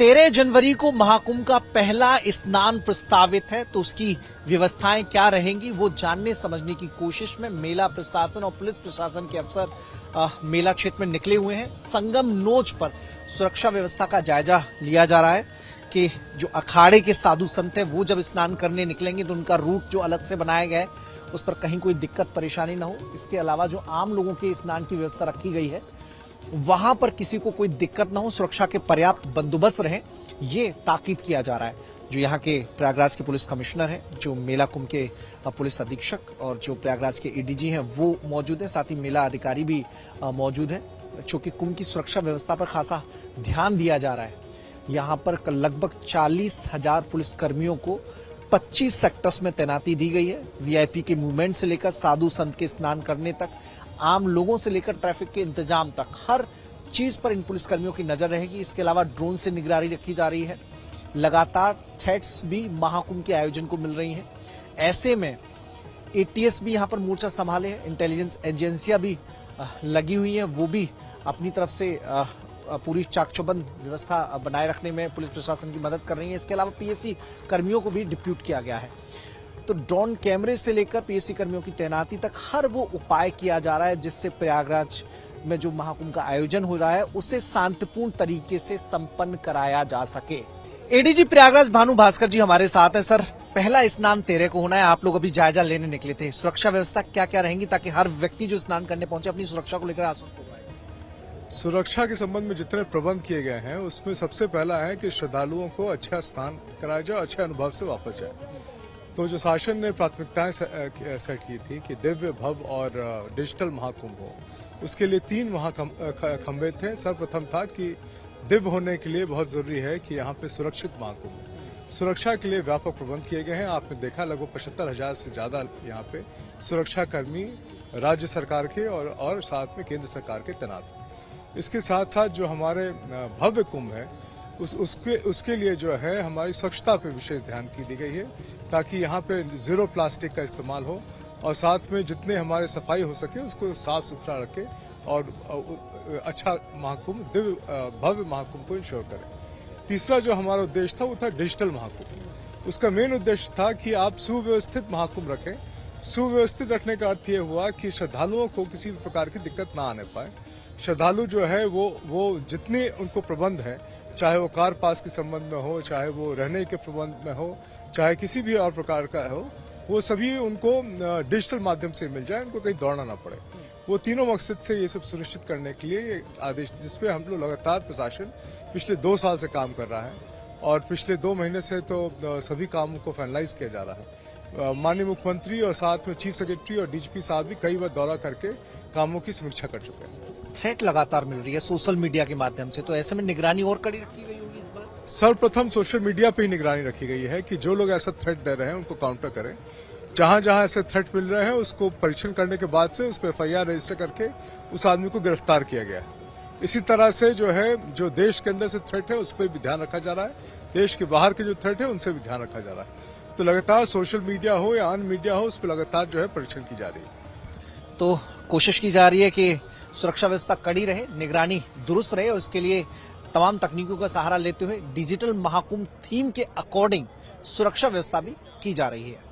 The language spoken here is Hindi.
13 जनवरी को महाकुंभ का पहला स्नान प्रस्तावित है, तो उसकी व्यवस्थाएं क्या रहेंगी वो जानने समझने की कोशिश में मेला प्रशासन और पुलिस प्रशासन के अफसर मेला क्षेत्र में निकले हुए हैं। संगम नोच पर सुरक्षा व्यवस्था का जायजा लिया जा रहा है कि जो अखाड़े के साधु संत हैं वो जब स्नान करने निकलेंगे तो उनका रूट जो अलग से बनाया गया है उस पर कहीं कोई दिक्कत परेशानी ना हो। इसके अलावा जो आम लोगों के स्नान की व्यवस्था रखी गई है वहां पर किसी को कोई दिक्कत ना हो, सुरक्षा के पर्याप्त बंदोबस्त रहे, ये ताकीद किया जा रहा है। जो यहाँ के प्रयागराज के पुलिस कमिश्नर हैं, जो मेला कुंभ के पुलिस अधीक्षक और जो प्रयागराज के एडीजी हैं वो मौजूद हैं, साथ ही मेला अधिकारी भी मौजूद हैं, चूंकि कुंभ की सुरक्षा व्यवस्था पर खासा ध्यान दिया जा रहा है। यहाँ पर लगभग 40,000 पुलिस कर्मियों को 25 सेक्टर्स में तैनाती दी गई है। वीआईपी के मूवमेंट से लेकर साधु संत के स्नान करने तक, आम लोगों से लेकर ट्रैफिक के इंतजाम तक, हर चीज पर इन पुलिसकर्मियों की नजर रहेगी। इसके अलावा ड्रोन से निगरानी रखी जा रही है। लगातार थ्रेट्स भी महाकुंभ के आयोजन को मिल रही हैं। ऐसे में एटीएस भी यहां पर मोर्चा संभाले हैं, इंटेलिजेंस एजेंसियां भी लगी हुई हैं, वो भी अपनी तरफ से पूरी चाकचौबंद व्यवस्था बनाए रखने में पुलिस प्रशासन की मदद कर रही है। इसके अलावा पीएससी कर्मियों को भी डिप्यूट किया गया है। तो ड्रोन कैमरे से लेकर पीएससी कर्मियों की तैनाती तक हर वो उपाय किया जा रहा है जिससे प्रयागराज में जो महाकुंभ का आयोजन हो रहा है उसे शांतिपूर्ण तरीके से संपन्न कराया जा सके। एडीजी प्रयागराज भानु भास्कर जी हमारे साथ है। सर, पहला स्नान 13 को होना है, आप लोग अभी जायजा लेने निकले थे, सुरक्षा व्यवस्था क्या क्या रहेंगी ताकि हर व्यक्ति जो स्नान करने पहुंचे अपनी सुरक्षा को लेकर आश्वस्त हो पाए? सुरक्षा के संबंध में जितने प्रबंध किए गए हैं उसमें सबसे पहला है कि श्रद्धालुओं को अच्छा स्नान कराया जाए, अच्छे अनुभव से वापस जाए। तो जो शासन ने प्राथमिकताएं सेट की थी कि दिव्य भव्य और डिजिटल महाकुंभ हो, उसके लिए 3 खंबे थे। सर्वप्रथम था कि दिव्य होने के लिए बहुत जरूरी है कि यहाँ पे सुरक्षित महाकुंभ हो। सुरक्षा के लिए व्यापक प्रबंध किए गए हैं। आपने देखा लगभग 75,000 से ज्यादा यहाँ पे सुरक्षा कर्मी राज्य सरकार के और साथ में केंद्र सरकार के तैनात हैं। इसके साथ साथ जो हमारे भव्य कुंभ है उसके लिए जो है हमारी स्वच्छता पे विशेष ध्यान की दी गई है ताकि यहाँ पे 0 प्लास्टिक का इस्तेमाल हो और साथ में जितने हमारे सफाई हो सके उसको साफ सुथरा रखे और अच्छा महाकुंभ, दिव्य भव्य महाकुंभ को इंश्योर करें। तीसरा जो हमारा उद्देश्य था वो था डिजिटल महाकुंभ। उसका मेन उद्देश्य था कि आप सुव्यवस्थित महाकुंभ रखें। सुव्यवस्थित रखने का अर्थ ये हुआ कि श्रद्धालुओं को किसी भी प्रकार की दिक्कत ना आने पाए। श्रद्धालु जो है वो जितने उनको प्रबंध है, चाहे वो कार पास के संबंध में हो, चाहे वो रहने के प्रबंध में हो, चाहे किसी भी और प्रकार का हो, वो सभी उनको डिजिटल माध्यम से मिल जाए, उनको कहीं दौड़ना ना पड़े। वो तीनों मकसद से ये सब सुनिश्चित करने के लिए आदेश, जिसपे हम लोग लगातार प्रशासन पिछले 2 साल से काम कर रहा है और पिछले 2 महीने से तो सभी कामों को फाइनलाइज किया जा रहा है। माननीय मुख्यमंत्री और साथ में चीफ सेक्रेटरी और डीजीपी साहब भी कई बार दौरा करके कामों की समीक्षा कर चुके हैं। थ्रेट लगातार मिल रही है सोशल मीडिया के माध्यम से, तो ऐसे में निगरानी और कड़ी रखी गई होगी इस बार? सर्वप्रथम सोशल मीडिया पे ही निगरानी रखी गई है कि जो लोग ऐसा थ्रेट दे रहे हैं उनको काउंटर करें। जहां जहां ऐसे थ्रेट मिल रहे हैं उसको परीक्षण करने के बाद से उस पर एफआईआर रजिस्टर करके उस आदमी को गिरफ्तार किया गया है। इसी तरह से जो देश के अंदर से थ्रेट है उस पर भी ध्यान रखा जा रहा है, देश के बाहर के जो थ्रेट है उनसे भी ध्यान रखा जा रहा है। तो लगातार सोशल मीडिया हो या अन्य मीडिया हो, उस पर लगातार जो है परीक्षण की जा रही है। तो कोशिश की जा रही है कि सुरक्षा व्यवस्था कड़ी रहे, निगरानी दुरुस्त रहे और इसके लिए तमाम तकनीकों का सहारा लेते हुए डिजिटल महाकुंभ थीम के अकॉर्डिंग सुरक्षा व्यवस्था भी की जा रही है।